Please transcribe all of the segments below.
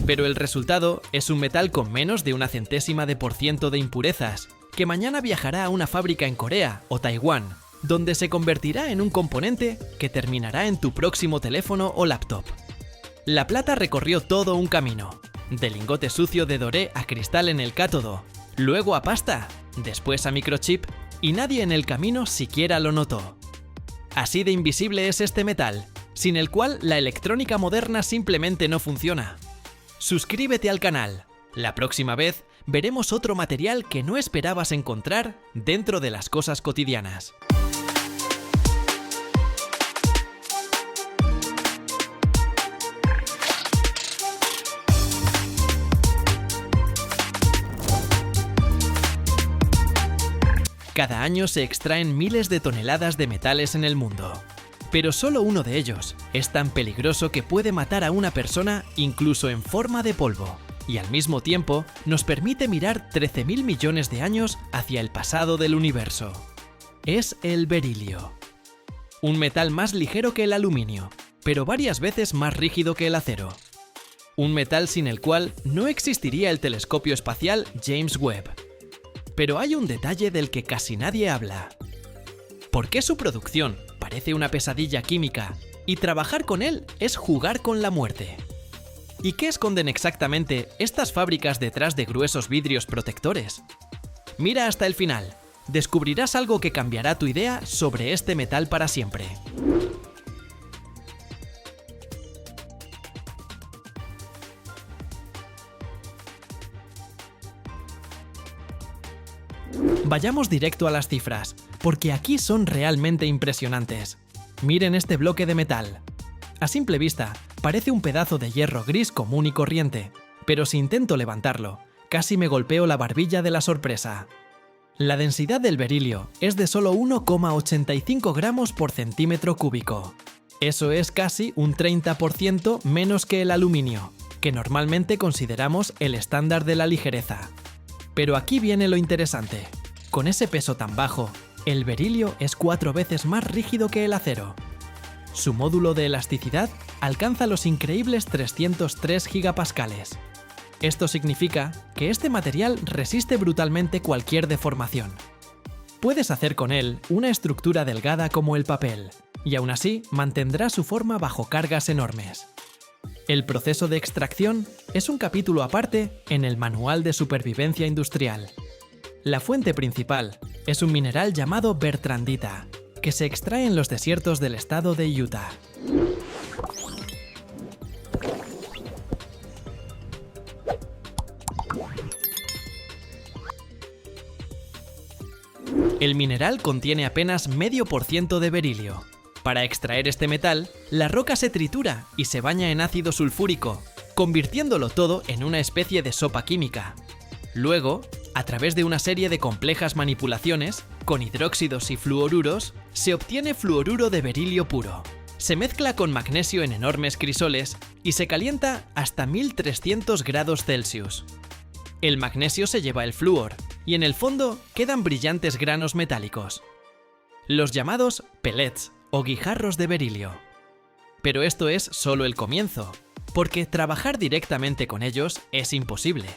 Pero el resultado es un metal con menos de 0,01% de impurezas, que mañana viajará a una fábrica en Corea o Taiwán, donde se convertirá en un componente que terminará en tu próximo teléfono o laptop. La plata recorrió todo un camino, de lingote sucio de doré a cristal en el cátodo, luego a pasta, después a microchip, y nadie en el camino siquiera lo notó. Así de invisible es este metal, sin el cual la electrónica moderna simplemente no funciona. Suscríbete al canal. La próxima vez veremos otro material que no esperabas encontrar dentro de las cosas cotidianas. Cada año se extraen miles de toneladas de metales en el mundo. Pero solo uno de ellos es tan peligroso que puede matar a una persona incluso en forma de polvo, y al mismo tiempo nos permite mirar 13.000 millones de años hacia el pasado del universo. Es el berilio. Un metal más ligero que el aluminio, pero varias veces más rígido que el acero. Un metal sin el cual no existiría el telescopio espacial James Webb. Pero hay un detalle del que casi nadie habla. ¿Por qué su producción parece una pesadilla química y trabajar con él es jugar con la muerte? ¿Y qué esconden exactamente estas fábricas detrás de gruesos vidrios protectores? Mira hasta el final. Descubrirás algo que cambiará tu idea sobre este metal para siempre. Vayamos directo a las cifras, porque aquí son realmente impresionantes. Miren este bloque de metal. A simple vista, parece un pedazo de hierro gris común y corriente, pero si intento levantarlo, casi me golpeo la barbilla de la sorpresa. La densidad del berilio es de solo 1,85 gramos por centímetro cúbico. Eso es casi un 30% menos que el aluminio, que normalmente consideramos el estándar de la ligereza. Pero aquí viene lo interesante. Con ese peso tan bajo, el berilio es 4 veces más rígido que el acero. Su módulo de elasticidad alcanza los increíbles 303 gigapascales. Esto significa que este material resiste brutalmente cualquier deformación. Puedes hacer con él una estructura delgada como el papel, y aún así mantendrá su forma bajo cargas enormes. El proceso de extracción es un capítulo aparte en el Manual de Supervivencia Industrial. La fuente principal es un mineral llamado bertrandita, que se extrae en los desiertos del estado de Utah. El mineral contiene apenas 0,5% de berilio. Para extraer este metal, la roca se tritura y se baña en ácido sulfúrico, convirtiéndolo todo en una especie de sopa química. Luego, a través de una serie de complejas manipulaciones, con hidróxidos y fluoruros, se obtiene fluoruro de berilio puro. Se mezcla con magnesio en enormes crisoles y se calienta hasta 1300 grados Celsius. El magnesio se lleva el flúor y en el fondo quedan brillantes granos metálicos, los llamados pellets o guijarros de berilio. Pero esto es solo el comienzo, porque trabajar directamente con ellos es imposible.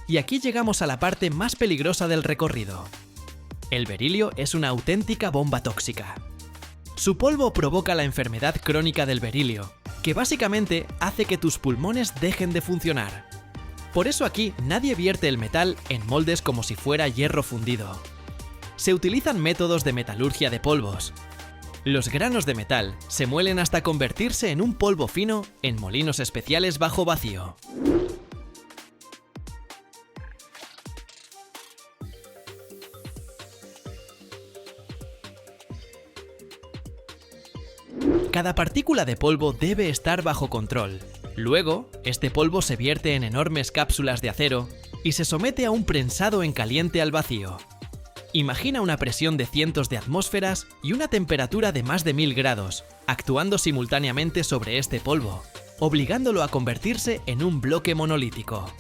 Y aquí llegamos a la parte más peligrosa del recorrido. El berilio es una auténtica bomba tóxica. Su polvo provoca la enfermedad crónica del berilio, que básicamente hace que tus pulmones dejen de funcionar. Por eso aquí nadie vierte el metal en moldes como si fuera hierro fundido. Se utilizan métodos de metalurgia de polvos. Los granos de metal se muelen hasta convertirse en un polvo fino en molinos especiales bajo vacío. Cada partícula de polvo debe estar bajo control. Luego, este polvo se vierte en enormes cápsulas de acero y se somete a un prensado en caliente al vacío. Imagina una presión de cientos de atmósferas y una temperatura de más de 1000 grados, actuando simultáneamente sobre este polvo, obligándolo a convertirse en un bloque monolítico.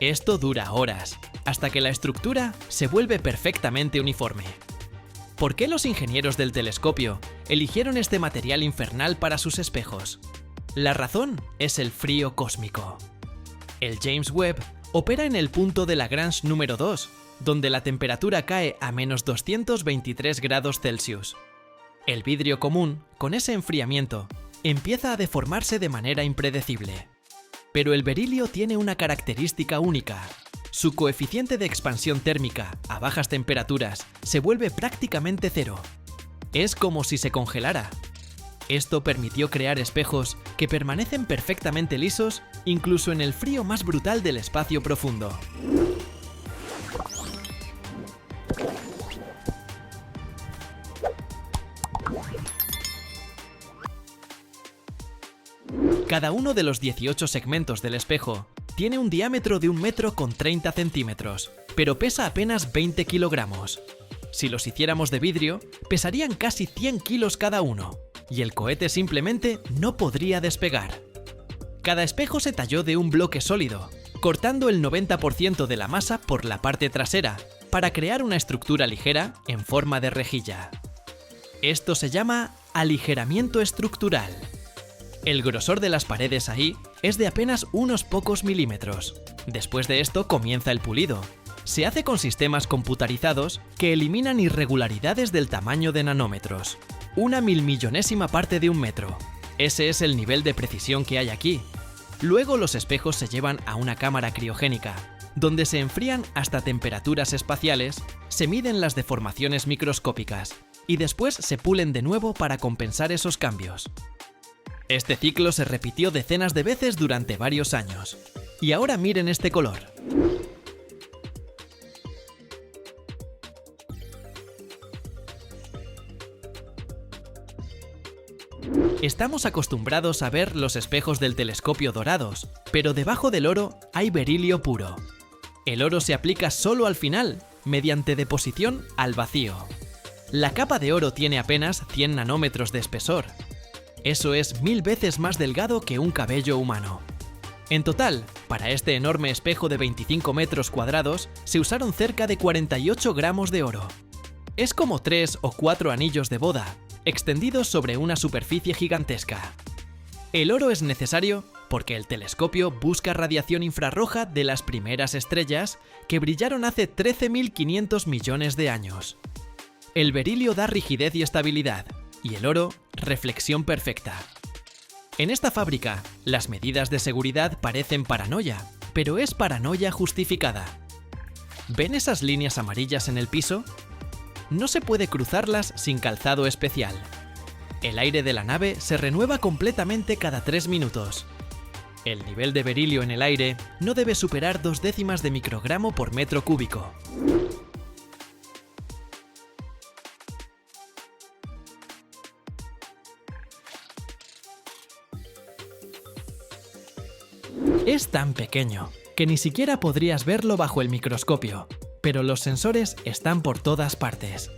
Esto dura horas, hasta que la estructura se vuelve perfectamente uniforme. ¿Por qué los ingenieros del telescopio eligieron este material infernal para sus espejos? La razón es el frío cósmico. El James Webb opera en el punto de Lagrange número 2, donde la temperatura cae a menos 223 grados Celsius. El vidrio común, con ese enfriamiento, empieza a deformarse de manera impredecible. Pero el berilio tiene una característica única. Su coeficiente de expansión térmica a bajas temperaturas se vuelve prácticamente cero. Es como si se congelara. Esto permitió crear espejos que permanecen perfectamente lisos incluso en el frío más brutal del espacio profundo. Cada uno de los 18 segmentos del espejo tiene un diámetro de 1 metro con 30 centímetros, pero pesa apenas 20 kilogramos. Si los hiciéramos de vidrio, pesarían casi 100 kilos cada uno, y el cohete simplemente no podría despegar. Cada espejo se talló de un bloque sólido, cortando el 90% de la masa por la parte trasera, para crear una estructura ligera en forma de rejilla. Esto se llama aligeramiento estructural. El grosor de las paredes ahí es de apenas unos pocos milímetros. Después de esto comienza el pulido. Se hace con sistemas computarizados que eliminan irregularidades del tamaño de nanómetros. 1.000.000.000ª parte de un metro. Ese es el nivel de precisión que hay aquí. Luego los espejos se llevan a una cámara criogénica, donde se enfrían hasta temperaturas espaciales, se miden las deformaciones microscópicas y después se pulen de nuevo para compensar esos cambios. Este ciclo se repitió decenas de veces durante varios años. Y ahora miren este color. Estamos acostumbrados a ver los espejos del telescopio dorados, pero debajo del oro hay berilio puro. El oro se aplica solo al final, mediante deposición al vacío. La capa de oro tiene apenas 100 nanómetros de espesor. Eso es 1000 veces más delgado que un cabello humano. En total, para este enorme espejo de 25 metros cuadrados, se usaron cerca de 48 gramos de oro. Es como 3 o 4 anillos de boda, extendidos sobre una superficie gigantesca. El oro es necesario porque el telescopio busca radiación infrarroja de las primeras estrellas que brillaron hace 13.500 millones de años. El berilio da rigidez y estabilidad, y el oro, reflexión perfecta. En esta fábrica, las medidas de seguridad parecen paranoia, pero es paranoia justificada. ¿Ven esas líneas amarillas en el piso? No se puede cruzarlas sin calzado especial. El aire de la nave se renueva completamente cada 3 minutos. El nivel de berilio en el aire no debe superar 0,2 de microgramo por metro cúbico. Es tan pequeño que ni siquiera podrías verlo bajo el microscopio, pero los sensores están por todas partes.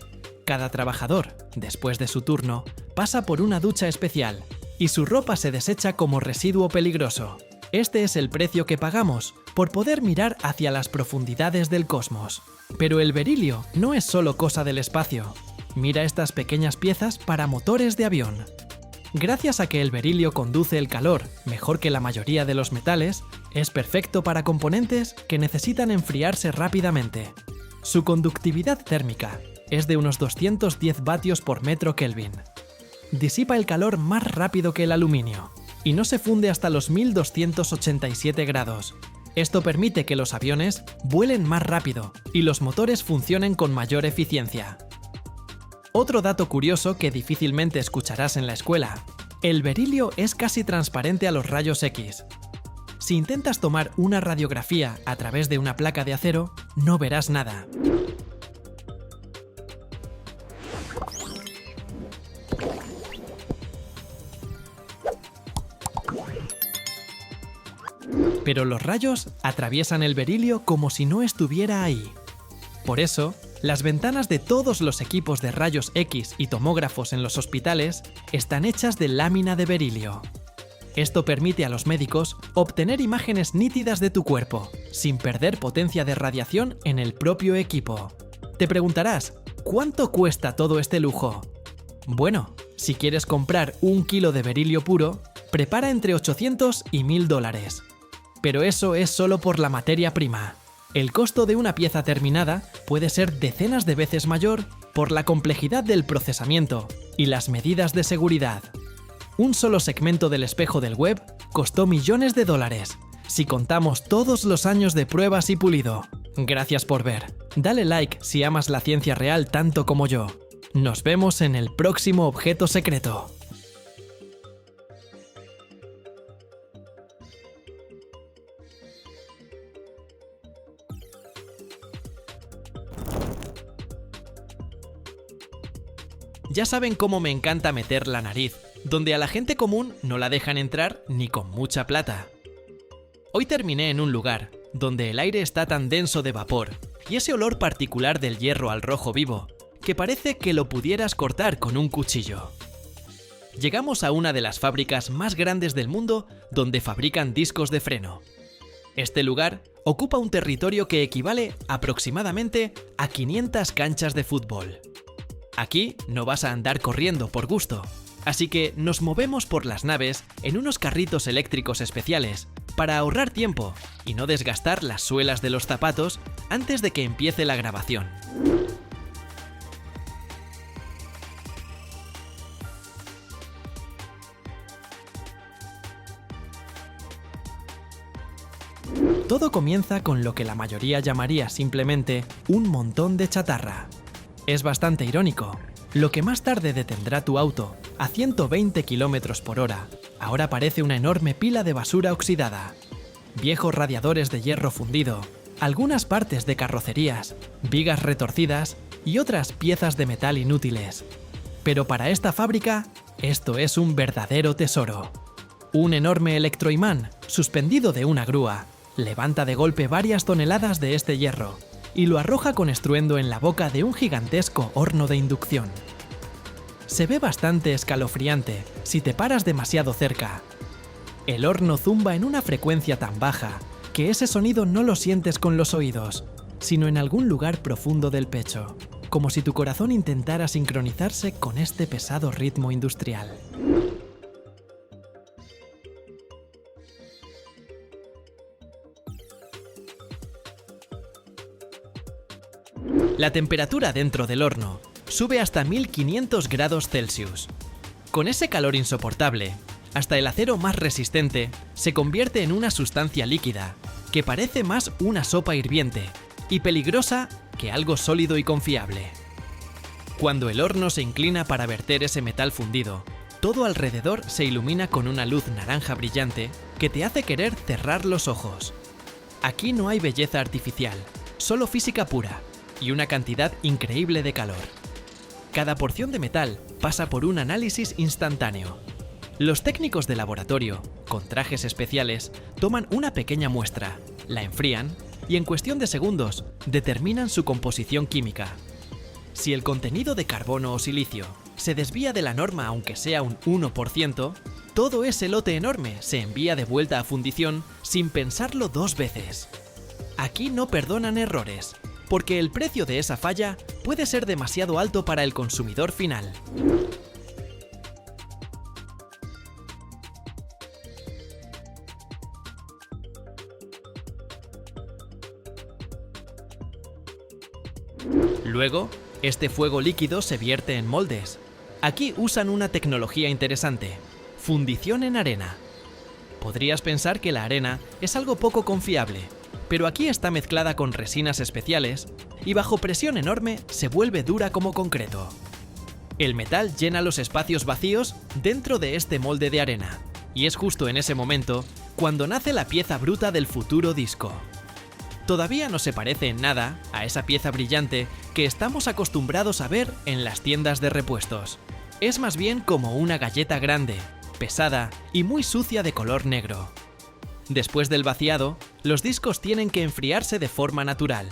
Cada trabajador, después de su turno, pasa por una ducha especial y su ropa se desecha como residuo peligroso. Este es el precio que pagamos por poder mirar hacia las profundidades del cosmos. Pero el berilio no es solo cosa del espacio. Mira estas pequeñas piezas para motores de avión. Gracias a que el berilio conduce el calor mejor que la mayoría de los metales, es perfecto para componentes que necesitan enfriarse rápidamente. Su conductividad térmica es de unos 210 vatios por metro Kelvin. Disipa el calor más rápido que el aluminio y no se funde hasta los 1287 grados. Esto permite que los aviones vuelen más rápido y los motores funcionen con mayor eficiencia. Otro dato curioso que difícilmente escucharás en la escuela: el berilio es casi transparente a los rayos X. Si intentas tomar una radiografía a través de una placa de acero, no verás nada. Pero los rayos atraviesan el berilio como si no estuviera ahí. Por eso, las ventanas de todos los equipos de rayos X y tomógrafos en los hospitales están hechas de lámina de berilio. Esto permite a los médicos obtener imágenes nítidas de tu cuerpo, sin perder potencia de radiación en el propio equipo. Te preguntarás, ¿cuánto cuesta todo este lujo? Bueno, si quieres comprar 1 kilo de berilio puro, prepara entre $800 y $1000. Pero eso es solo por la materia prima. El costo de una pieza terminada puede ser decenas de veces mayor por la complejidad del procesamiento y las medidas de seguridad. Un solo segmento del espejo del web costó millones de dólares, si contamos todos los años de pruebas y pulido. Gracias por ver. Dale like si amas la ciencia real tanto como yo. Nos vemos en el próximo objeto secreto. Ya saben cómo me encanta meter la nariz, donde a la gente común no la dejan entrar ni con mucha plata. Hoy terminé en un lugar donde el aire está tan denso de vapor y ese olor particular del hierro al rojo vivo que parece que lo pudieras cortar con un cuchillo. Llegamos a una de las fábricas más grandes del mundo donde fabrican discos de freno. Este lugar ocupa un territorio que equivale aproximadamente a 500 canchas de fútbol. Aquí no vas a andar corriendo por gusto, así que nos movemos por las naves en unos carritos eléctricos especiales para ahorrar tiempo y no desgastar las suelas de los zapatos antes de que empiece la grabación. Todo comienza con lo que la mayoría llamaría simplemente un montón de chatarra. Es bastante irónico. Lo que más tarde detendrá tu auto a 120 km/h, ahora parece una enorme pila de basura oxidada. Viejos radiadores de hierro fundido, algunas partes de carrocerías, vigas retorcidas y otras piezas de metal inútiles. Pero para esta fábrica, esto es un verdadero tesoro. Un enorme electroimán, suspendido de una grúa, levanta de golpe varias toneladas de este hierro y lo arroja con estruendo en la boca de un gigantesco horno de inducción. Se ve bastante escalofriante si te paras demasiado cerca. El horno zumba en una frecuencia tan baja que ese sonido no lo sientes con los oídos, sino en algún lugar profundo del pecho, como si tu corazón intentara sincronizarse con este pesado ritmo industrial. La temperatura dentro del horno sube hasta 1500 grados Celsius. Con ese calor insoportable, hasta el acero más resistente se convierte en una sustancia líquida que parece más una sopa hirviente y peligrosa que algo sólido y confiable. Cuando el horno se inclina para verter ese metal fundido, todo alrededor se ilumina con una luz naranja brillante que te hace querer cerrar los ojos. Aquí no hay belleza artificial, solo física pura y una cantidad increíble de calor. Cada porción de metal pasa por un análisis instantáneo. Los técnicos de laboratorio, con trajes especiales, toman una pequeña muestra, la enfrían y en cuestión de segundos determinan su composición química. Si el contenido de carbono o silicio se desvía de la norma aunque sea un 1%, todo ese lote enorme se envía de vuelta a fundición sin pensarlo dos veces. Aquí no perdonan errores, porque el precio de esa falla puede ser demasiado alto para el consumidor final. Luego, este fuego líquido se vierte en moldes. Aquí usan una tecnología interesante: fundición en arena. Podrías pensar que la arena es algo poco confiable, pero aquí está mezclada con resinas especiales y bajo presión enorme se vuelve dura como concreto. El metal llena los espacios vacíos dentro de este molde de arena, y es justo en ese momento cuando nace la pieza bruta del futuro disco. Todavía no se parece en nada a esa pieza brillante que estamos acostumbrados a ver en las tiendas de repuestos. Es más bien como una galleta grande, pesada y muy sucia de color negro. Después del vaciado, los discos tienen que enfriarse de forma natural.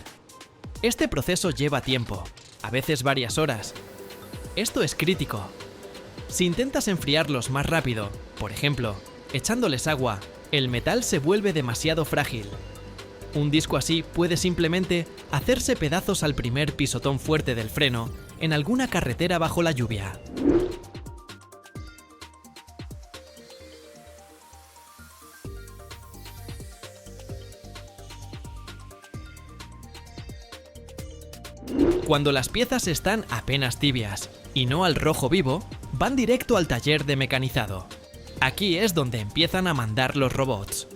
Este proceso lleva tiempo, a veces varias horas. Esto es crítico. Si intentas enfriarlos más rápido, por ejemplo, echándoles agua, el metal se vuelve demasiado frágil. Un disco así puede simplemente hacerse pedazos al primer pisotón fuerte del freno en alguna carretera bajo la lluvia. Cuando las piezas están apenas tibias y no al rojo vivo, van directo al taller de mecanizado. Aquí es donde empiezan a mandar los robots.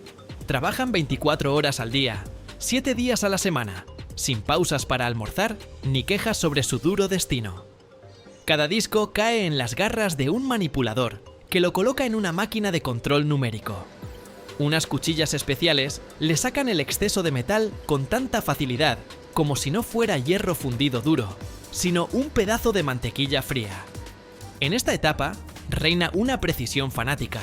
Trabajan 24 horas al día, 7 días a la semana, sin pausas para almorzar ni quejas sobre su duro destino. Cada disco cae en las garras de un manipulador que lo coloca en una máquina de control numérico. Unas cuchillas especiales le sacan el exceso de metal con tanta facilidad como si no fuera hierro fundido duro, sino un pedazo de mantequilla fría. En esta etapa reina una precisión fanática.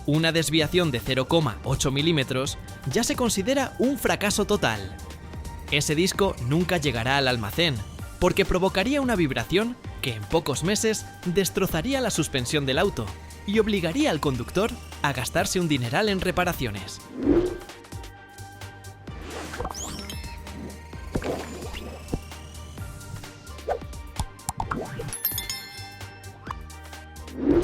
Una desviación de 0,8 milímetros ya se considera un fracaso total. Ese disco nunca llegará al almacén, porque provocaría una vibración que en pocos meses destrozaría la suspensión del auto y obligaría al conductor a gastarse un dineral en reparaciones.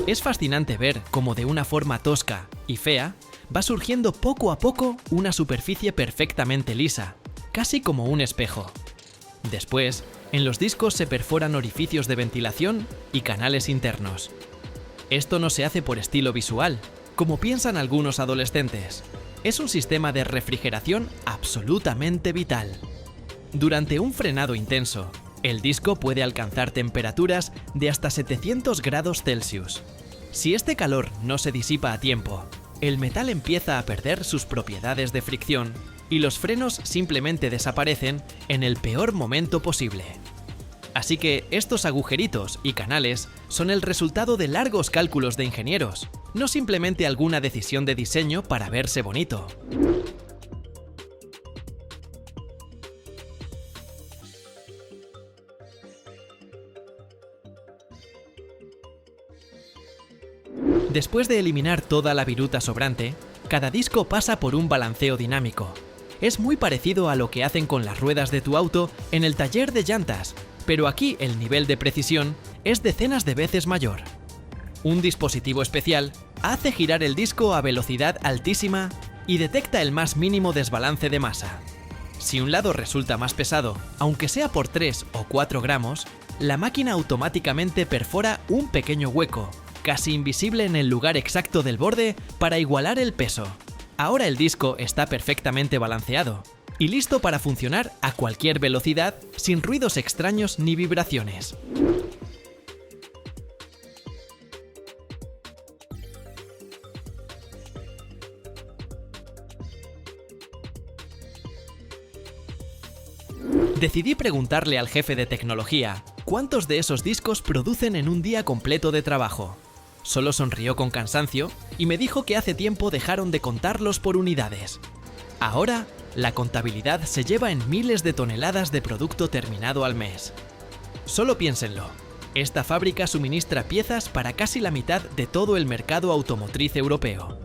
Es fascinante ver cómo de una forma tosca y fea va surgiendo poco a poco una superficie perfectamente lisa, casi como un espejo. Después, en los discos se perforan orificios de ventilación y canales internos. Esto no se hace por estilo visual, como piensan algunos adolescentes. Es un sistema de refrigeración absolutamente vital. Durante un frenado intenso, el disco puede alcanzar temperaturas de hasta 700 grados Celsius. Si este calor no se disipa a tiempo, el metal empieza a perder sus propiedades de fricción y los frenos simplemente desaparecen en el peor momento posible. Así que estos agujeritos y canales son el resultado de largos cálculos de ingenieros, no simplemente alguna decisión de diseño para verse bonito. Después de eliminar toda la viruta sobrante, cada disco pasa por un balanceo dinámico. Es muy parecido a lo que hacen con las ruedas de tu auto en el taller de llantas, pero aquí el nivel de precisión es decenas de veces mayor. Un dispositivo especial hace girar el disco a velocidad altísima y detecta el más mínimo desbalance de masa. Si un lado resulta más pesado, aunque sea por 3 o 4 gramos, la máquina automáticamente perfora un pequeño hueco, casi invisible en el lugar exacto del borde, para igualar el peso. Ahora el disco está perfectamente balanceado y listo para funcionar a cualquier velocidad sin ruidos extraños ni vibraciones. Decidí preguntarle al jefe de tecnología cuántos de esos discos producen en un día completo de trabajo. Solo sonrió con cansancio y me dijo que hace tiempo dejaron de contarlos por unidades. Ahora, la contabilidad se lleva en miles de toneladas de producto terminado al mes. Solo piénsenlo, esta fábrica suministra piezas para casi la mitad de todo el mercado automotriz europeo.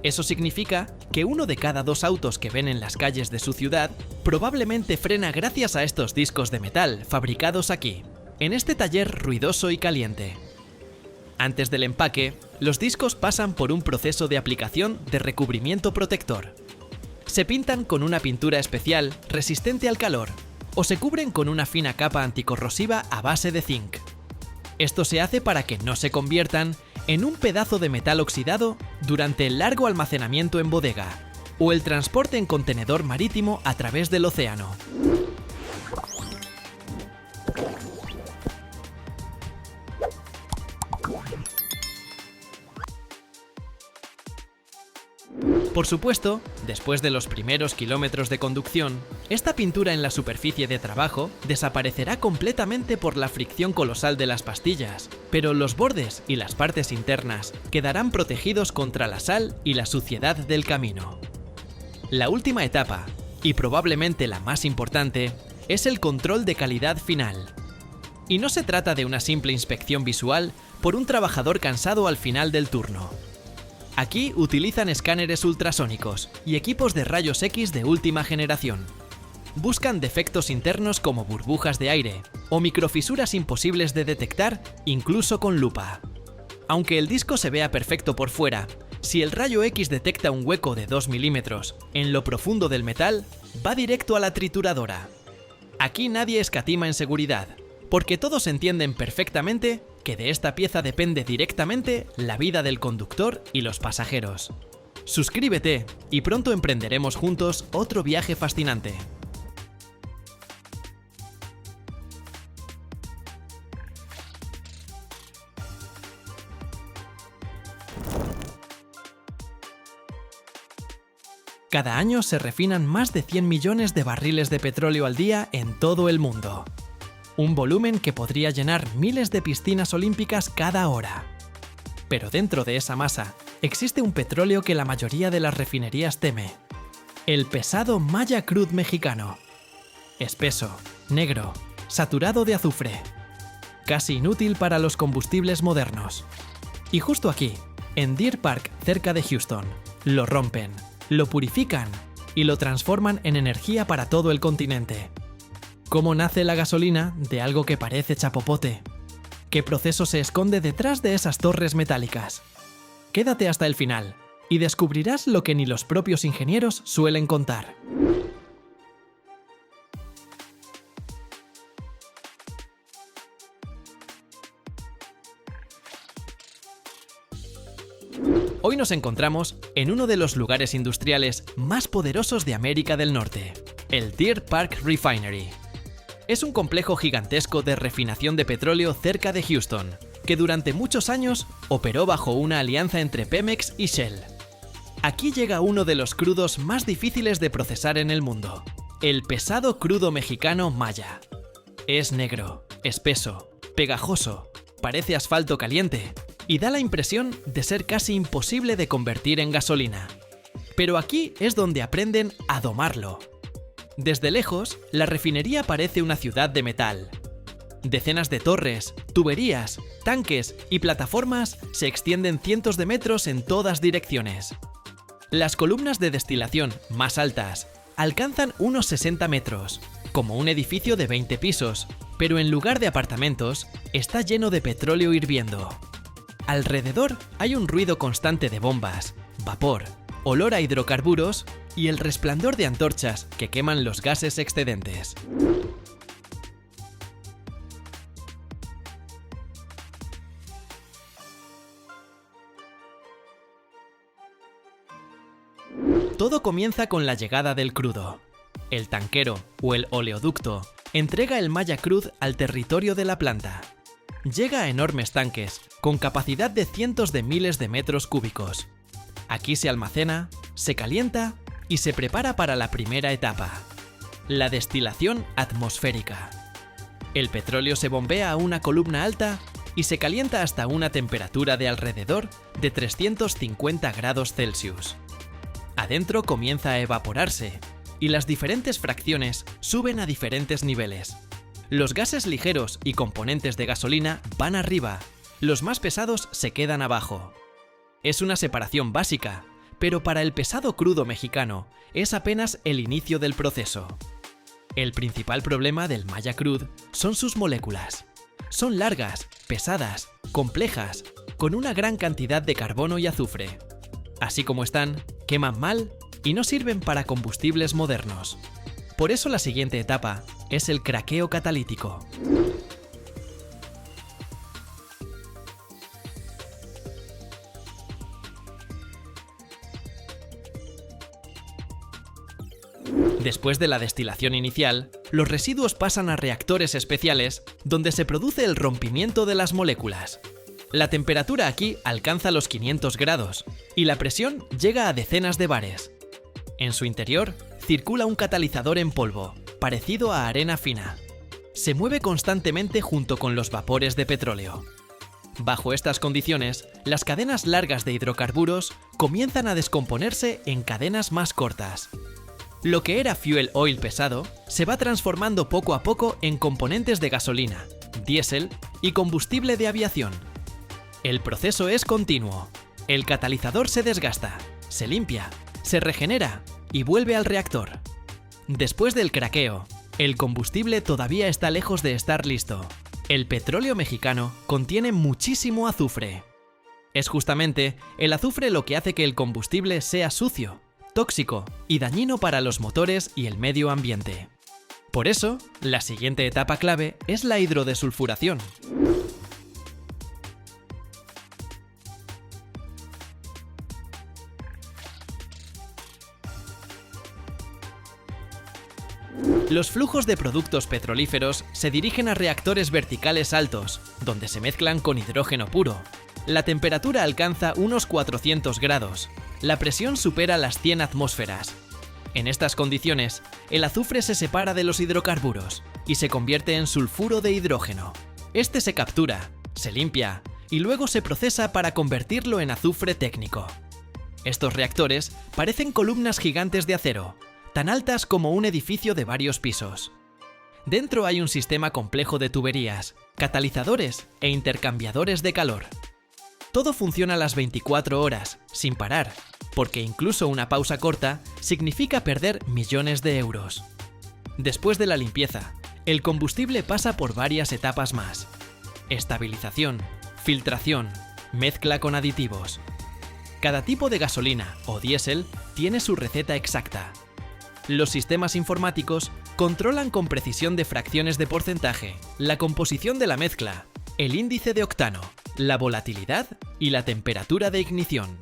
Eso significa que 1 de cada 2 autos que ven en las calles de su ciudad probablemente frena gracias a estos discos de metal fabricados aquí, en este taller ruidoso y caliente. Antes del empaque, los discos pasan por un proceso de aplicación de recubrimiento protector. Se pintan con una pintura especial resistente al calor o se cubren con una fina capa anticorrosiva a base de zinc. Esto se hace para que no se conviertan en un pedazo de metal oxidado durante el largo almacenamiento en bodega o el transporte en contenedor marítimo a través del océano. Por supuesto, después de los primeros kilómetros de conducción, esta pintura en la superficie de trabajo desaparecerá completamente por la fricción colosal de las pastillas, pero los bordes y las partes internas quedarán protegidos contra la sal y la suciedad del camino. La última etapa, y probablemente la más importante, es el control de calidad final. Y no se trata de una simple inspección visual por un trabajador cansado al final del turno. Aquí utilizan escáneres ultrasónicos y equipos de rayos X de última generación. Buscan defectos internos como burbujas de aire o microfisuras imposibles de detectar incluso con lupa. Aunque el disco se vea perfecto por fuera, si el rayo X detecta un hueco de 2 milímetros en lo profundo del metal, va directo a la trituradora. Aquí nadie escatima en seguridad, porque todos entienden perfectamente que de esta pieza depende directamente la vida del conductor y los pasajeros. Suscríbete y pronto emprenderemos juntos otro viaje fascinante. Cada año se refinan más de 100 millones de barriles de petróleo al día en todo el mundo. Un volumen que podría llenar miles de piscinas olímpicas cada hora. Pero dentro de esa masa existe un petróleo que la mayoría de las refinerías teme: el pesado Maya Crude mexicano. Espeso, negro, saturado de azufre. Casi inútil para los combustibles modernos. Y justo aquí, en Deer Park, cerca de Houston, lo rompen, lo purifican y lo transforman en energía para todo el continente. ¿Cómo nace la gasolina de algo que parece chapopote? ¿Qué proceso se esconde detrás de esas torres metálicas? Quédate hasta el final y descubrirás lo que ni los propios ingenieros suelen contar. Hoy nos encontramos en uno de los lugares industriales más poderosos de América del Norte, el Deer Park Refinery. Es un complejo gigantesco de refinación de petróleo cerca de Houston, que durante muchos años operó bajo una alianza entre Pemex y Shell. Aquí llega uno de los crudos más difíciles de procesar en el mundo, el pesado crudo mexicano Maya. Es negro, espeso, pegajoso, parece asfalto caliente y da la impresión de ser casi imposible de convertir en gasolina. Pero aquí es donde aprenden a domarlo. Desde lejos, la refinería parece una ciudad de metal. Decenas de torres, tuberías, tanques y plataformas se extienden cientos de metros en todas direcciones. Las columnas de destilación más altas alcanzan unos 60 metros, como un edificio de 20 pisos, pero en lugar de apartamentos, está lleno de petróleo hirviendo. Alrededor hay un ruido constante de bombas, vapor, olor a hidrocarburos y el resplandor de antorchas que queman los gases excedentes. Todo comienza con la llegada del crudo. El tanquero o el oleoducto entrega el Maya Crude al territorio de la planta. Llega a enormes tanques, con capacidad de cientos de miles de metros cúbicos. Aquí se almacena, se calienta y se prepara para la primera etapa, la destilación atmosférica. El petróleo se bombea a una columna alta y se calienta hasta una temperatura de alrededor de 350 grados Celsius. Adentro comienza a evaporarse y las diferentes fracciones suben a diferentes niveles. Los gases ligeros y componentes de gasolina van arriba, los más pesados se quedan abajo. Es una separación básica, pero para el pesado crudo mexicano es apenas el inicio del proceso. El principal problema del Maya Crude son sus moléculas. Son largas, pesadas, complejas, con una gran cantidad de carbono y azufre. Así como están, queman mal y no sirven para combustibles modernos. Por eso la siguiente etapa es el craqueo catalítico. Después de la destilación inicial, los residuos pasan a reactores especiales donde se produce el rompimiento de las moléculas. La temperatura aquí alcanza los 500 grados y la presión llega a decenas de bares. En su interior circula un catalizador en polvo, parecido a arena fina. Se mueve constantemente junto con los vapores de petróleo. Bajo estas condiciones, las cadenas largas de hidrocarburos comienzan a descomponerse en cadenas más cortas. Lo que era fuel oil pesado se va transformando poco a poco en componentes de gasolina, diésel y combustible de aviación. El proceso es continuo. El catalizador se desgasta, se limpia, se regenera y vuelve al reactor. Después del craqueo, el combustible todavía está lejos de estar listo. El petróleo mexicano contiene muchísimo azufre. Es justamente el azufre lo que hace que el combustible sea sucio, tóxico y dañino para los motores y el medio ambiente. Por eso, la siguiente etapa clave es la hidrodesulfuración. Los flujos de productos petrolíferos se dirigen a reactores verticales altos, donde se mezclan con hidrógeno puro. La temperatura alcanza unos 400 grados. La presión supera las 100 atmósferas. En estas condiciones, el azufre se separa de los hidrocarburos y se convierte en sulfuro de hidrógeno. Este se captura, se limpia y luego se procesa para convertirlo en azufre técnico. Estos reactores parecen columnas gigantes de acero, tan altas como un edificio de varios pisos. Dentro hay un sistema complejo de tuberías, catalizadores e intercambiadores de calor. Todo funciona las 24 horas, sin parar, porque incluso una pausa corta significa perder millones de euros. Después de la limpieza, el combustible pasa por varias etapas más: estabilización, filtración, mezcla con aditivos. Cada tipo de gasolina o diésel tiene su receta exacta. Los sistemas informáticos controlan con precisión de fracciones de porcentaje, la composición de la mezcla, el índice de octano, la volatilidad y la temperatura de ignición.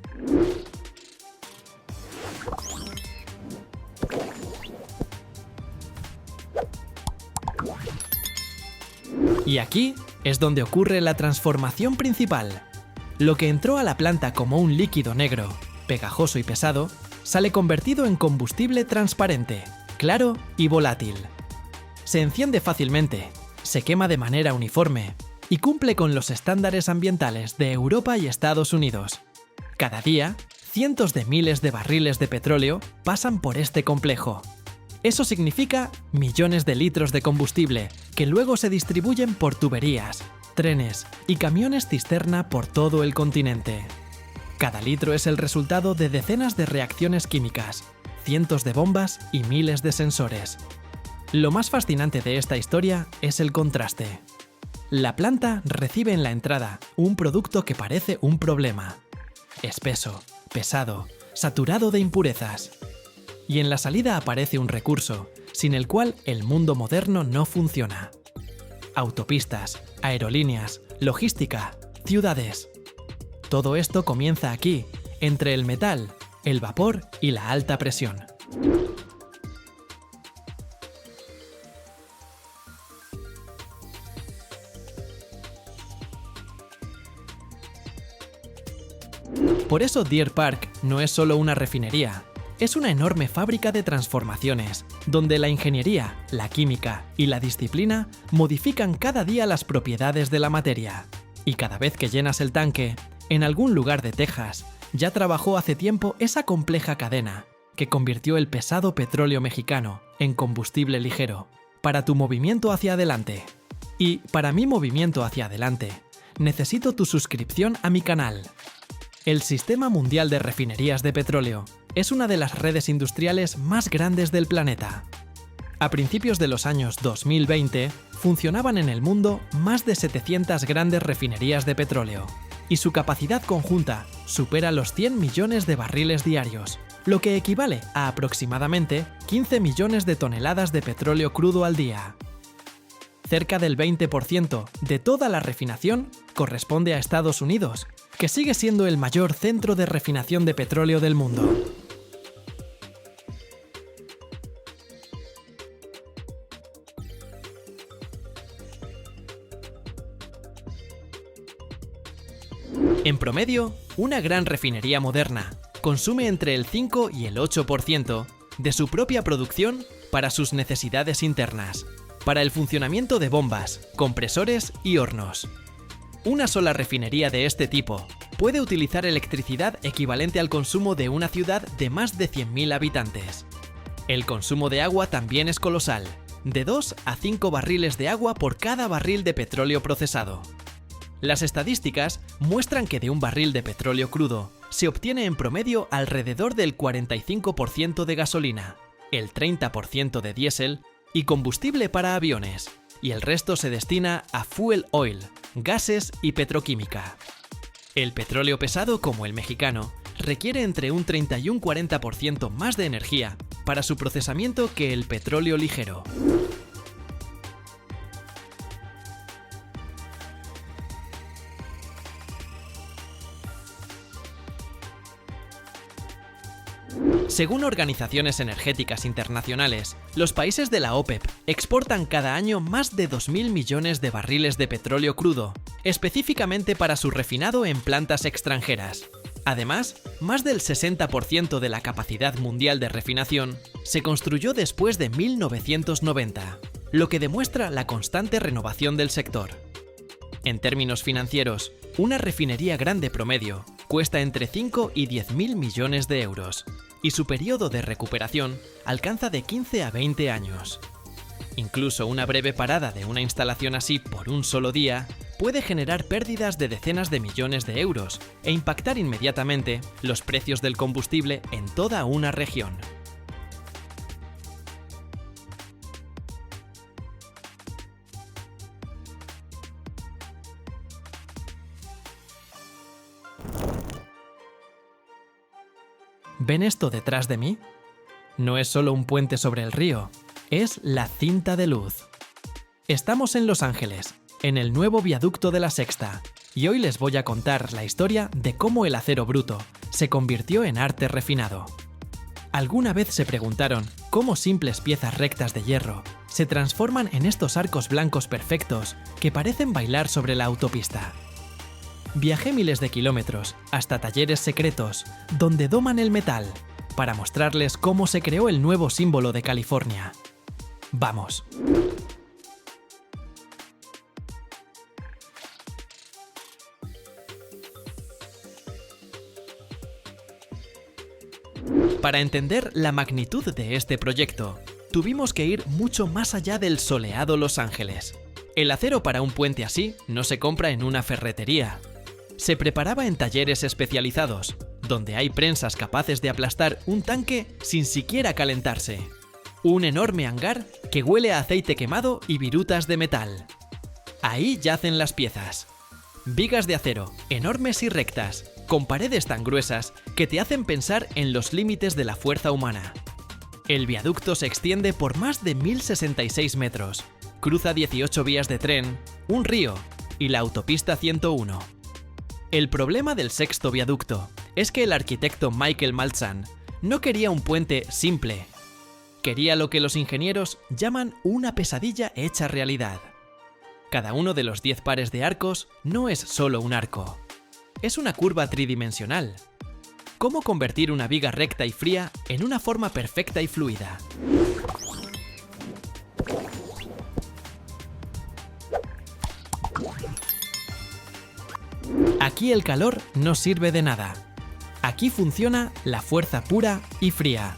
Y aquí es donde ocurre la transformación principal. Lo que entró a la planta como un líquido negro, pegajoso y pesado, sale convertido en combustible transparente, claro y volátil. Se enciende fácilmente, se quema de manera uniforme y cumple con los estándares ambientales de Europa y Estados Unidos. Cada día, cientos de miles de barriles de petróleo pasan por este complejo. Eso significa millones de litros de combustible que luego se distribuyen por tuberías, trenes y camiones cisterna por todo el continente. Cada litro es el resultado de decenas de reacciones químicas, cientos de bombas y miles de sensores. Lo más fascinante de esta historia es el contraste. La planta recibe en la entrada un producto que parece un problema: espeso, pesado, saturado de impurezas. Y en la salida aparece un recurso, sin el cual el mundo moderno no funciona. Autopistas, aerolíneas, logística, ciudades. Todo esto comienza aquí, entre el metal, el vapor y la alta presión. Por eso Deer Park no es solo una refinería, es una enorme fábrica de transformaciones, donde la ingeniería, la química y la disciplina modifican cada día las propiedades de la materia. Y cada vez que llenas el tanque, en algún lugar de Texas, ya trabajó hace tiempo esa compleja cadena que convirtió el pesado petróleo mexicano en combustible ligero, para tu movimiento hacia adelante. Y para mi movimiento hacia adelante, necesito tu suscripción a mi canal. El Sistema Mundial de Refinerías de Petróleo es una de las redes industriales más grandes del planeta. A principios de los años 2020, funcionaban en el mundo más de 700 grandes refinerías de petróleo, y su capacidad conjunta supera los 100 millones de barriles diarios, lo que equivale a aproximadamente 15 millones de toneladas de petróleo crudo al día. Cerca del 20% de toda la refinación corresponde a Estados Unidos, que sigue siendo el mayor centro de refinación de petróleo del mundo. En promedio, una gran refinería moderna consume entre el 5 y el 8% de su propia producción para sus necesidades internas, para el funcionamiento de bombas, compresores y hornos. Una sola refinería de este tipo puede utilizar electricidad equivalente al consumo de una ciudad de más de 100.000 habitantes. El consumo de agua también es colosal, de 2 a 5 barriles de agua por cada barril de petróleo procesado. Las estadísticas muestran que de un barril de petróleo crudo se obtiene en promedio alrededor del 45% de gasolina, el 30% de diésel y combustible para aviones, y el resto se destina a fuel oil, gases y petroquímica. El petróleo pesado, como el mexicano, requiere entre un 30 y un 40% más de energía para su procesamiento que el petróleo ligero. Según organizaciones energéticas internacionales, los países de la OPEP exportan cada año más de 2.000 millones de barriles de petróleo crudo, específicamente para su refinado en plantas extranjeras. Además, más del 60% de la capacidad mundial de refinación se construyó después de 1990, lo que demuestra la constante renovación del sector. En términos financieros, una refinería grande promedio cuesta entre 5 y 10.000 millones de euros, y su periodo de recuperación alcanza de 15 a 20 años. Incluso una breve parada de una instalación así por un solo día puede generar pérdidas de decenas de millones de euros e impactar inmediatamente los precios del combustible en toda una región. ¿Ven esto detrás de mí? No es solo un puente sobre el río, es la cinta de luz. Estamos en Los Ángeles, en el nuevo viaducto de la Sexta, y hoy les voy a contar la historia de cómo el acero bruto se convirtió en arte refinado. ¿Alguna vez se preguntaron cómo simples piezas rectas de hierro se transforman en estos arcos blancos perfectos que parecen bailar sobre la autopista? Viajé miles de kilómetros hasta talleres secretos donde doman el metal para mostrarles cómo se creó el nuevo símbolo de California. ¡Vamos! Para entender la magnitud de este proyecto, tuvimos que ir mucho más allá del soleado Los Ángeles. El acero para un puente así no se compra en una ferretería. Se preparaba en talleres especializados, donde hay prensas capaces de aplastar un tanque sin siquiera calentarse. Un enorme hangar que huele a aceite quemado y virutas de metal. Ahí yacen las piezas. Vigas de acero, enormes y rectas, con paredes tan gruesas que te hacen pensar en los límites de la fuerza humana. El viaducto se extiende por más de 1.066 metros, cruza 18 vías de tren, un río y la autopista 101. El problema del sexto viaducto es que el arquitecto Michael Maltzahn no quería un puente simple. Quería lo que los ingenieros llaman una pesadilla hecha realidad. Cada uno de los 10 pares de arcos no es solo un arco. Es una curva tridimensional. ¿Cómo convertir una viga recta y fría en una forma perfecta y fluida? Aquí el calor no sirve de nada. Aquí funciona la fuerza pura y fría.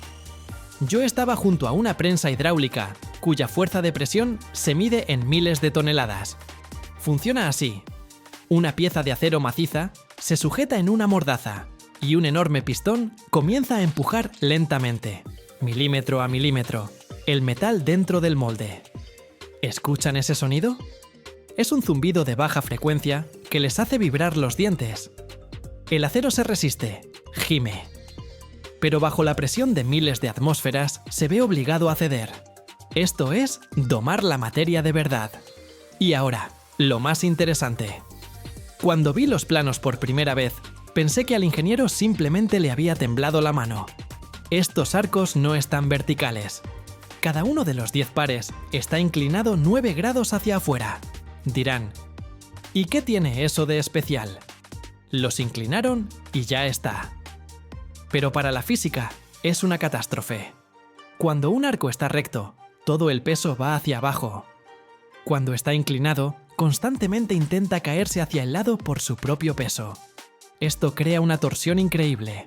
Yo estaba junto a una prensa hidráulica, cuya fuerza de presión se mide en miles de toneladas. Funciona así. Una pieza de acero maciza se sujeta en una mordaza y un enorme pistón comienza a empujar lentamente, milímetro a milímetro, el metal dentro del molde. ¿Escuchan ese sonido? Es un zumbido de baja frecuencia que les hace vibrar los dientes. El acero se resiste, gime. Pero bajo la presión de miles de atmósferas se ve obligado a ceder. Esto es domar la materia de verdad. Y ahora, lo más interesante. Cuando vi los planos por primera vez, pensé que al ingeniero simplemente le había temblado la mano. Estos arcos no están verticales. Cada uno de los 10 pares está inclinado 9 grados hacia afuera. Dirán, ¿y qué tiene eso de especial? Los inclinaron y ya está. Pero para la física es una catástrofe. Cuando un arco está recto, todo el peso va hacia abajo. Cuando está inclinado, constantemente intenta caerse hacia el lado por su propio peso. Esto crea una torsión increíble.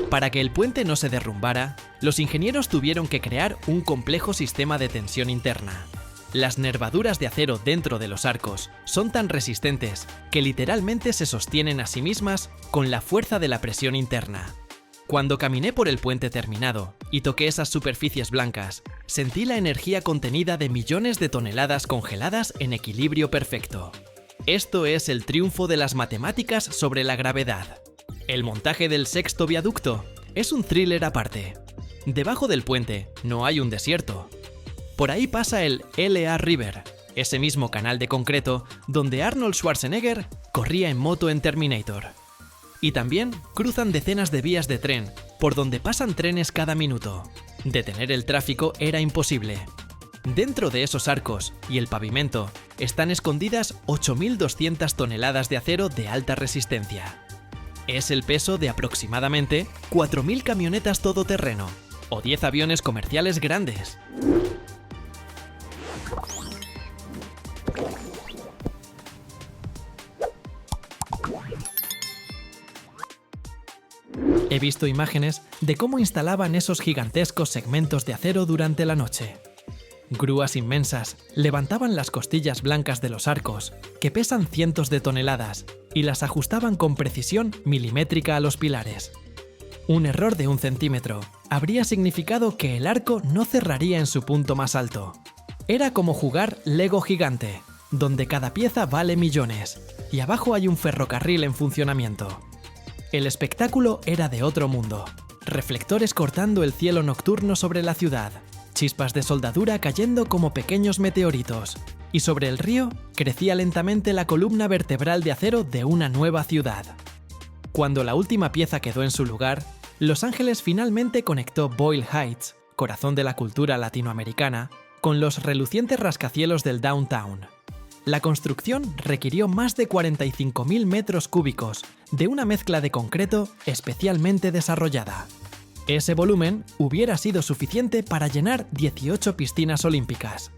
Para que el puente no se derrumbara, los ingenieros tuvieron que crear un complejo sistema de tensión interna. Las nervaduras de acero dentro de los arcos son tan resistentes que literalmente se sostienen a sí mismas con la fuerza de la presión interna. Cuando caminé por el puente terminado y toqué esas superficies blancas, sentí la energía contenida de millones de toneladas congeladas en equilibrio perfecto. Esto es el triunfo de las matemáticas sobre la gravedad. El montaje del sexto viaducto es un thriller aparte. Debajo del puente no hay un desierto. Por ahí pasa el L.A. River, ese mismo canal de concreto donde Arnold Schwarzenegger corría en moto en Terminator. Y también cruzan decenas de vías de tren, por donde pasan trenes cada minuto. Detener el tráfico era imposible. Dentro de esos arcos y el pavimento están escondidas 8.200 toneladas de acero de alta resistencia. Es el peso de aproximadamente 4.000 camionetas todoterreno o 10 aviones comerciales grandes. He visto imágenes de cómo instalaban esos gigantescos segmentos de acero durante la noche. Grúas inmensas levantaban las costillas blancas de los arcos, que pesan cientos de toneladas, y las ajustaban con precisión milimétrica a los pilares. Un error de 1 centímetro habría significado que el arco no cerraría en su punto más alto. Era como jugar Lego gigante, donde cada pieza vale millones, y abajo hay un ferrocarril en funcionamiento. El espectáculo era de otro mundo. Reflectores cortando el cielo nocturno sobre la ciudad, chispas de soldadura cayendo como pequeños meteoritos, y sobre el río crecía lentamente la columna vertebral de acero de una nueva ciudad. Cuando la última pieza quedó en su lugar, Los Ángeles finalmente conectó Boyle Heights, corazón de la cultura latinoamericana, con los relucientes rascacielos del downtown. La construcción requirió más de 45.000 metros cúbicos de una mezcla de concreto especialmente desarrollada. Ese volumen hubiera sido suficiente para llenar 18 piscinas olímpicas.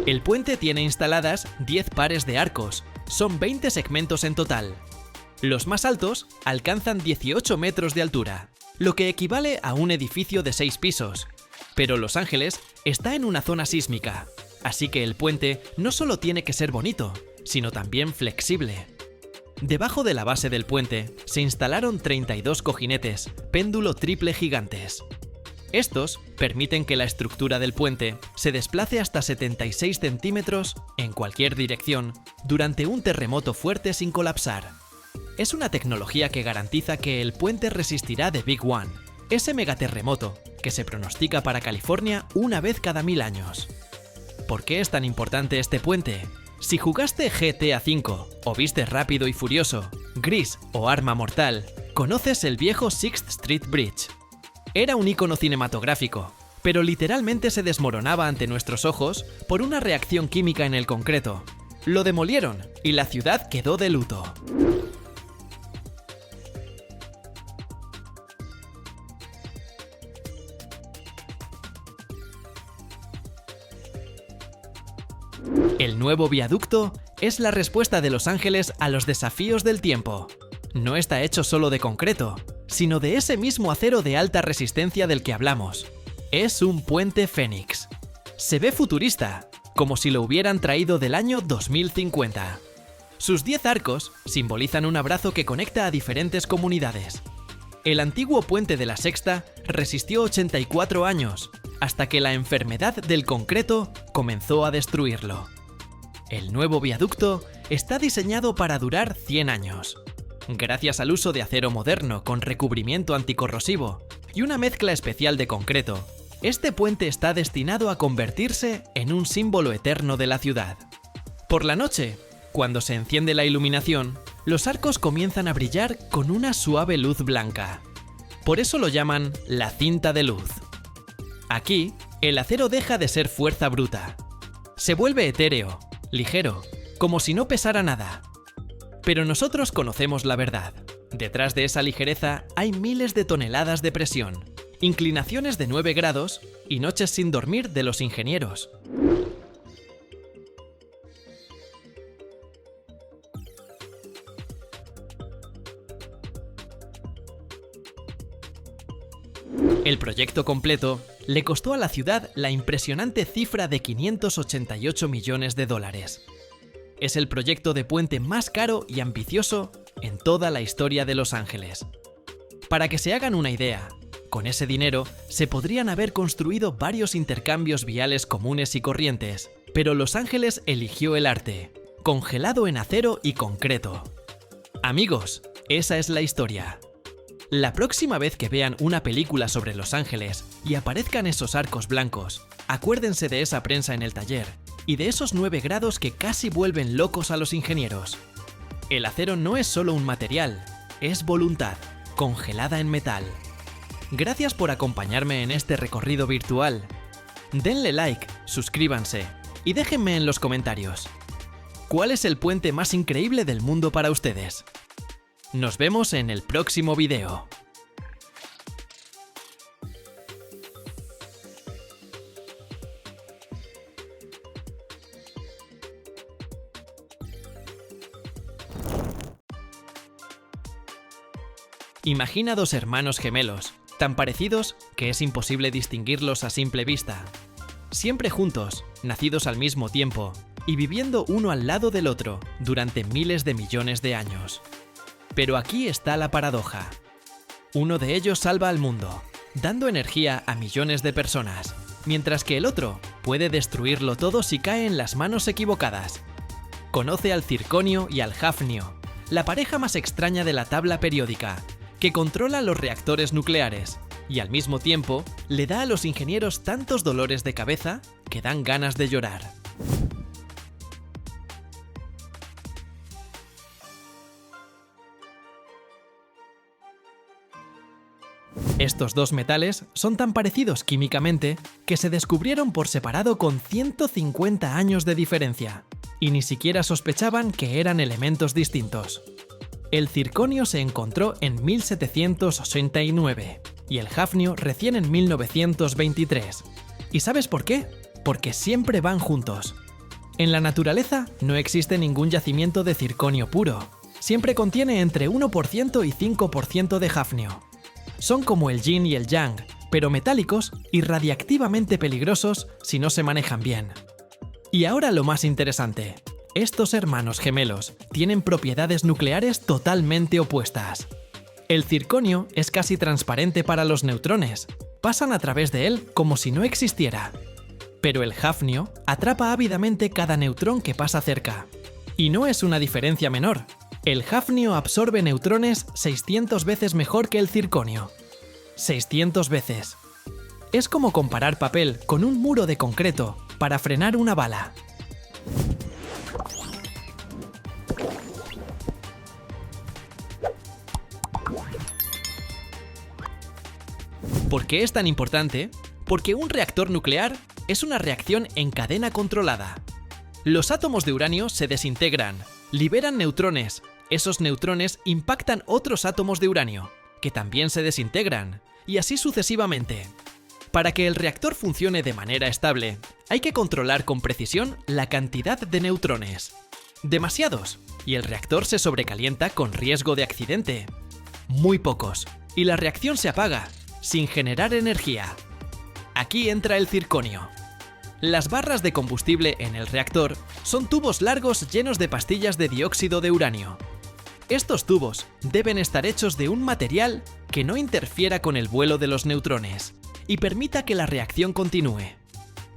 El puente tiene instaladas 10 pares de arcos, son 20 segmentos en total. Los más altos alcanzan 18 metros de altura, lo que equivale a un edificio de 6 pisos. Pero Los Ángeles está en una zona sísmica, así que el puente no solo tiene que ser bonito, sino también flexible. Debajo de la base del puente se instalaron 32 cojinetes, péndulo triple gigantes. Estos permiten que la estructura del puente se desplace hasta 76 centímetros en cualquier dirección durante un terremoto fuerte sin colapsar. Es una tecnología que garantiza que el puente resistirá The Big One, ese megaterremoto que se pronostica para California una vez cada 1000 años. ¿Por qué es tan importante este puente? Si jugaste GTA V o viste Rápido y Furioso, Gris o Arma Mortal, conoces el viejo Sixth Street Bridge. Era un ícono cinematográfico, pero literalmente se desmoronaba ante nuestros ojos por una reacción química en el concreto. Lo demolieron y la ciudad quedó de luto. El nuevo viaducto es la respuesta de Los Ángeles a los desafíos del tiempo. No está hecho solo de concreto, sino de ese mismo acero de alta resistencia del que hablamos. Es un puente Fénix. Se ve futurista, como si lo hubieran traído del año 2050. Sus 10 arcos simbolizan un abrazo que conecta a diferentes comunidades. El antiguo puente de la Sexta resistió 84 años, hasta que la enfermedad del concreto comenzó a destruirlo. El nuevo viaducto está diseñado para durar 100 años. Gracias al uso de acero moderno con recubrimiento anticorrosivo y una mezcla especial de concreto, este puente está destinado a convertirse en un símbolo eterno de la ciudad. Por la noche, cuando se enciende la iluminación, los arcos comienzan a brillar con una suave luz blanca. Por eso lo llaman la cinta de luz. Aquí, el acero deja de ser fuerza bruta. Se vuelve etéreo, ligero, como si no pesara nada. Pero nosotros conocemos la verdad. Detrás de esa ligereza hay miles de toneladas de presión, inclinaciones de 9 grados y noches sin dormir de los ingenieros. El proyecto completo le costó a la ciudad la impresionante cifra de 588 millones de dólares. Es el proyecto de puente más caro y ambicioso en toda la historia de Los Ángeles. Para que se hagan una idea, con ese dinero se podrían haber construido varios intercambios viales comunes y corrientes, pero Los Ángeles eligió el arte, congelado en acero y concreto. Amigos, esa es la historia. La próxima vez que vean una película sobre Los Ángeles y aparezcan esos arcos blancos, acuérdense de esa prensa en el taller y de esos 9 grados que casi vuelven locos a los ingenieros. El acero no es solo un material, es voluntad, congelada en metal. Gracias por acompañarme en este recorrido virtual. Denle like, suscríbanse y déjenme en los comentarios. ¿Cuál es el puente más increíble del mundo para ustedes? Nos vemos en el próximo video. Imagina 2 hermanos gemelos, tan parecidos que es imposible distinguirlos a simple vista. Siempre juntos, nacidos al mismo tiempo y viviendo uno al lado del otro durante miles de millones de años. Pero aquí está la paradoja. Uno de ellos salva al mundo, dando energía a millones de personas, mientras que el otro puede destruirlo todo si cae en las manos equivocadas. Conoce al circonio y al hafnio, la pareja más extraña de la tabla periódica, que controla los reactores nucleares y al mismo tiempo le da a los ingenieros tantos dolores de cabeza que dan ganas de llorar. Estos 2 metales son tan parecidos químicamente que se descubrieron por separado con 150 años de diferencia, y ni siquiera sospechaban que eran elementos distintos. El circonio se encontró en 1789 y el hafnio recién en 1923. ¿Y sabes por qué? Porque siempre van juntos. En la naturaleza no existe ningún yacimiento de circonio puro. Siempre contiene entre 1% y 5% de hafnio. Son como el yin y el yang, pero metálicos y radiactivamente peligrosos si no se manejan bien. Y ahora lo más interesante. Estos hermanos gemelos tienen propiedades nucleares totalmente opuestas. El circonio es casi transparente para los neutrones, pasan a través de él como si no existiera. Pero el hafnio atrapa ávidamente cada neutrón que pasa cerca. Y no es una diferencia menor. El hafnio absorbe neutrones 600 veces mejor que el circonio. 600 veces. Es como comparar papel con un muro de concreto para frenar una bala. ¿Por qué es tan importante? Porque un reactor nuclear es una reacción en cadena controlada. Los átomos de uranio se desintegran, liberan neutrones. Esos neutrones impactan otros átomos de uranio, que también se desintegran, y así sucesivamente. Para que el reactor funcione de manera estable, hay que controlar con precisión la cantidad de neutrones. Demasiados, y el reactor se sobrecalienta con riesgo de accidente. Muy pocos, y la reacción se apaga, sin generar energía. Aquí entra el circonio. Las barras de combustible en el reactor son tubos largos llenos de pastillas de dióxido de uranio. Estos tubos deben estar hechos de un material que no interfiera con el vuelo de los neutrones y permita que la reacción continúe.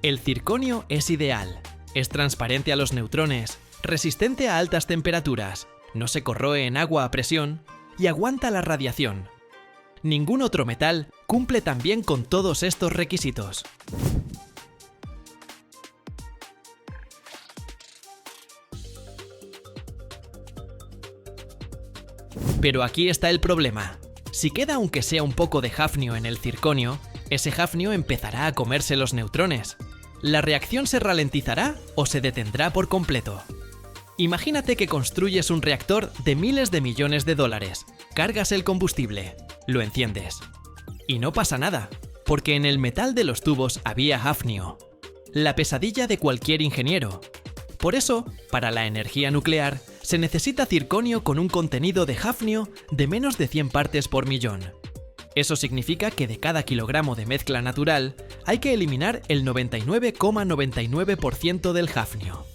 El circonio es ideal, es transparente a los neutrones, resistente a altas temperaturas, no se corroe en agua a presión y aguanta la radiación. Ningún otro metal cumple tan bien con todos estos requisitos. Pero aquí está el problema. Si queda aunque sea un poco de hafnio en el circonio, ese hafnio empezará a comerse los neutrones. ¿La reacción se ralentizará o se detendrá por completo? Imagínate que construyes un reactor de miles de millones de dólares, cargas el combustible, lo enciendes. Y no pasa nada, porque en el metal de los tubos había hafnio. La pesadilla de cualquier ingeniero. Por eso, para la energía nuclear, se necesita circonio con un contenido de hafnio de menos de 100 partes por millón. Eso significa que de cada kilogramo de mezcla natural hay que eliminar el 99,99% del hafnio.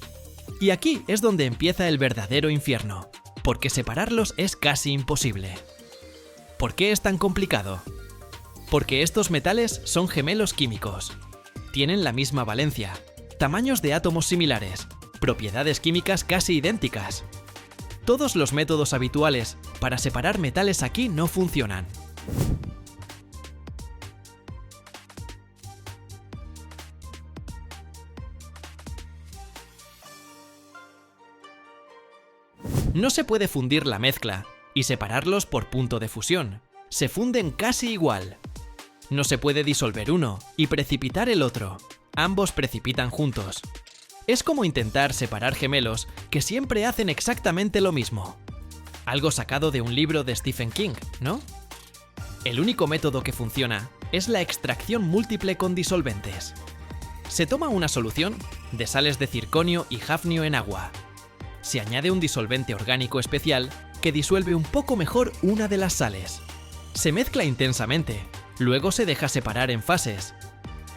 Y aquí es donde empieza el verdadero infierno, porque separarlos es casi imposible. ¿Por qué es tan complicado? Porque estos metales son gemelos químicos. Tienen la misma valencia, tamaños de átomos similares, propiedades químicas casi idénticas. Todos los métodos habituales para separar metales aquí no funcionan. No se puede fundir la mezcla y separarlos por punto de fusión. Se funden casi igual. No se puede disolver uno y precipitar el otro. Ambos precipitan juntos. Es como intentar separar gemelos que siempre hacen exactamente lo mismo. Algo sacado de un libro de Stephen King, ¿no? El único método que funciona es la extracción múltiple con disolventes. Se toma una solución de sales de circonio y hafnio en agua. Se añade un disolvente orgánico especial que disuelve un poco mejor una de las sales. Se mezcla intensamente, luego se deja separar en fases.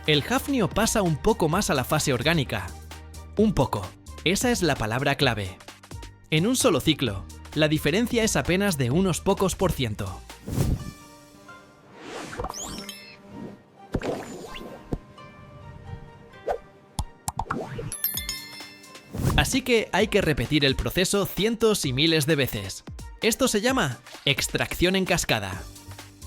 El hafnio pasa un poco más a la fase orgánica. Un poco, esa es la palabra clave. En un solo ciclo, la diferencia es apenas de unos pocos %. Así que hay que repetir el proceso cientos y miles de veces. Esto se llama extracción en cascada.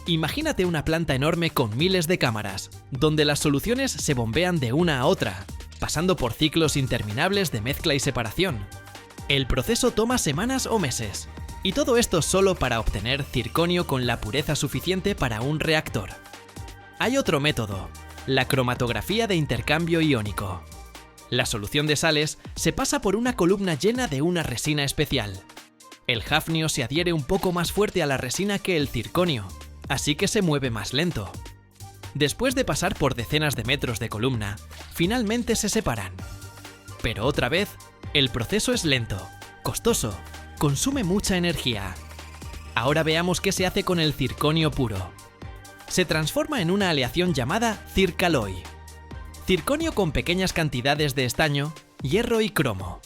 Imagínate una planta enorme con miles de cámaras, donde las soluciones se bombean de una a otra, pasando por ciclos interminables de mezcla y separación. El proceso toma semanas o meses, y todo esto solo para obtener circonio con la pureza suficiente para un reactor. Hay otro método, la cromatografía de intercambio iónico. La solución de sales se pasa por una columna llena de una resina especial. El hafnio se adhiere un poco más fuerte a la resina que el circonio, así que se mueve más lento. Después de pasar por decenas de metros de columna, finalmente se separan. Pero otra vez, el proceso es lento, costoso, consume mucha energía. Ahora veamos qué se hace con el circonio puro. Se transforma en una aleación llamada circaloy. Circonio con pequeñas cantidades de estaño, hierro y cromo.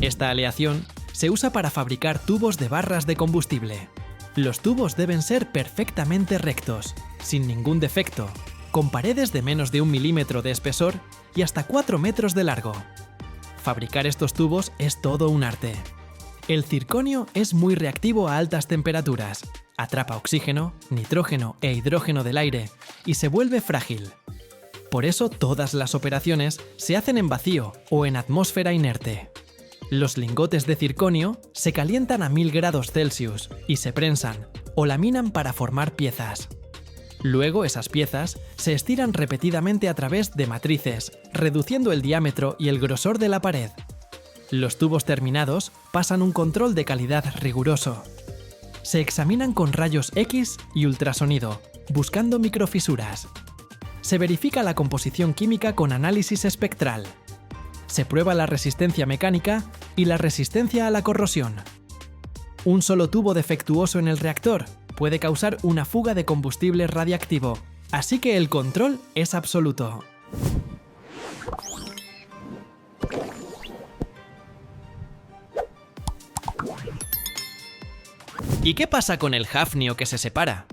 Esta aleación se usa para fabricar tubos de barras de combustible. Los tubos deben ser perfectamente rectos, sin ningún defecto, con paredes de menos de 1 milímetro de espesor y hasta 4 metros de largo. Fabricar estos tubos es todo un arte. El circonio es muy reactivo a altas temperaturas, atrapa oxígeno, nitrógeno e hidrógeno del aire y se vuelve frágil. Por eso todas las operaciones se hacen en vacío o en atmósfera inerte. Los lingotes de circonio se calientan a 1000 grados Celsius y se prensan o laminan para formar piezas. Luego esas piezas se estiran repetidamente a través de matrices, reduciendo el diámetro y el grosor de la pared. Los tubos terminados pasan un control de calidad riguroso. Se examinan con rayos X y ultrasonido, buscando microfisuras. Se verifica la composición química con análisis espectral. Se prueba la resistencia mecánica y la resistencia a la corrosión. Un solo tubo defectuoso en el reactor puede causar una fuga de combustible radiactivo, así que el control es absoluto. ¿Y qué pasa con el hafnio que se separa?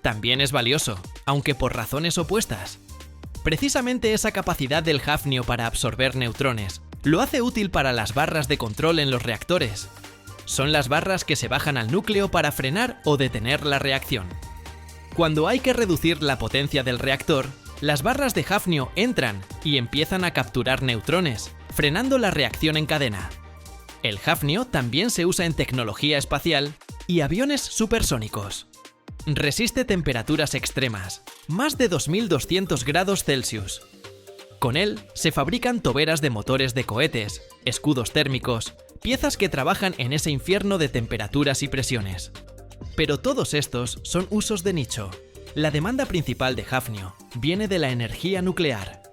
También es valioso, aunque por razones opuestas. Precisamente esa capacidad del hafnio para absorber neutrones lo hace útil para las barras de control en los reactores. Son las barras que se bajan al núcleo para frenar o detener la reacción. Cuando hay que reducir la potencia del reactor, las barras de hafnio entran y empiezan a capturar neutrones, frenando la reacción en cadena. El hafnio también se usa en tecnología espacial y aviones supersónicos. Resiste temperaturas extremas, más de 2200 grados Celsius. Con él se fabrican toberas de motores de cohetes, escudos térmicos, piezas que trabajan en ese infierno de temperaturas y presiones. Pero todos estos son usos de nicho. La demanda principal de hafnio viene de la energía nuclear.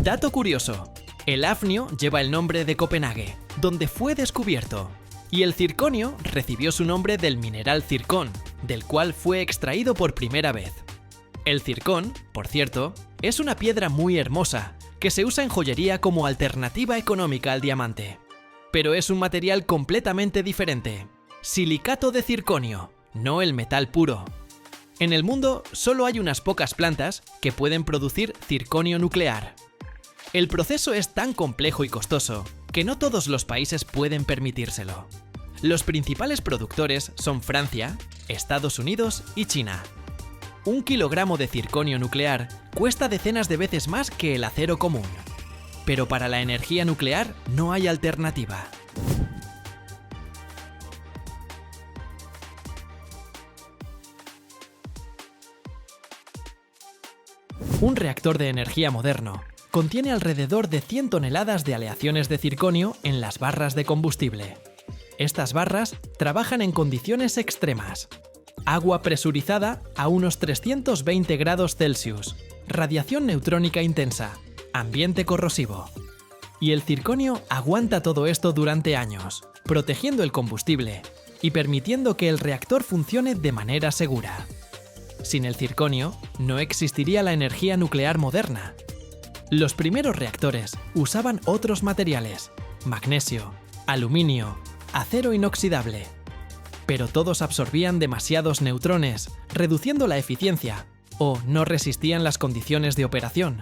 Dato curioso: el hafnio lleva el nombre de Copenhague, donde fue descubierto, y el circonio recibió su nombre del mineral circón, del cual fue extraído por primera vez. El circón, por cierto, Es una piedra muy hermosa, que se usa en joyería como alternativa económica al diamante. Pero es un material completamente diferente. Silicato de circonio, no el metal puro. En el mundo solo hay unas pocas plantas que pueden producir circonio nuclear. El proceso es tan complejo y costoso que no todos los países pueden permitírselo. Los principales productores son Francia, Estados Unidos y China. 1 kilogramo de circonio nuclear cuesta decenas de veces más que el acero común. Pero para la energía nuclear no hay alternativa. Un reactor de energía moderno contiene alrededor de 100 toneladas de aleaciones de circonio en las barras de combustible. Estas barras trabajan en condiciones extremas. Agua presurizada a unos 320 grados Celsius, radiación neutrónica intensa, ambiente corrosivo. Y el circonio aguanta todo esto durante años, protegiendo el combustible y permitiendo que el reactor funcione de manera segura. Sin el circonio, no existiría la energía nuclear moderna. Los primeros reactores usaban otros materiales: magnesio, aluminio, acero inoxidable. Pero todos absorbían demasiados neutrones, reduciendo la eficiencia, o no resistían las condiciones de operación.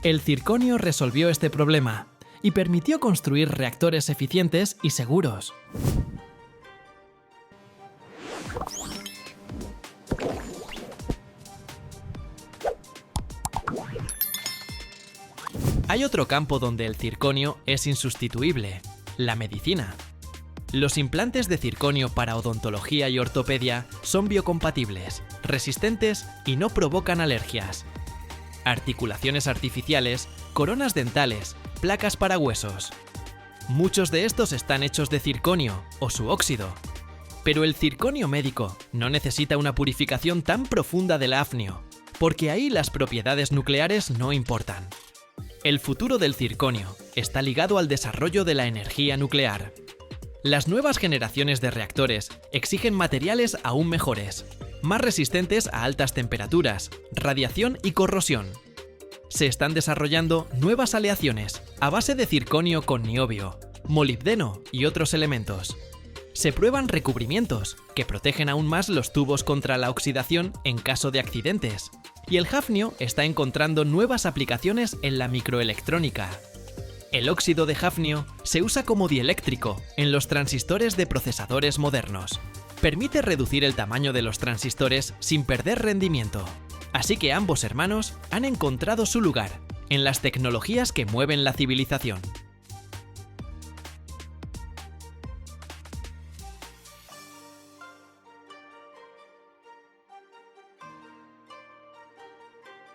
El circonio resolvió este problema y permitió construir reactores eficientes y seguros. Hay otro campo donde el circonio es insustituible: la medicina. Los implantes de circonio para odontología y ortopedia son biocompatibles, resistentes y no provocan alergias. Articulaciones artificiales, coronas dentales, placas para huesos. Muchos de estos están hechos de circonio o su óxido. Pero el circonio médico no necesita una purificación tan profunda del hafnio, porque ahí las propiedades nucleares no importan. El futuro del circonio está ligado al desarrollo de la energía nuclear. Las nuevas generaciones de reactores exigen materiales aún mejores, más resistentes a altas temperaturas, radiación y corrosión. Se están desarrollando nuevas aleaciones a base de circonio con niobio, molibdeno y otros elementos. Se prueban recubrimientos que protegen aún más los tubos contra la oxidación en caso de accidentes. Y el hafnio está encontrando nuevas aplicaciones en la microelectrónica. El óxido de hafnio se usa como dieléctrico en los transistores de procesadores modernos. Permite reducir el tamaño de los transistores sin perder rendimiento. Así que ambos hermanos han encontrado su lugar en las tecnologías que mueven la civilización.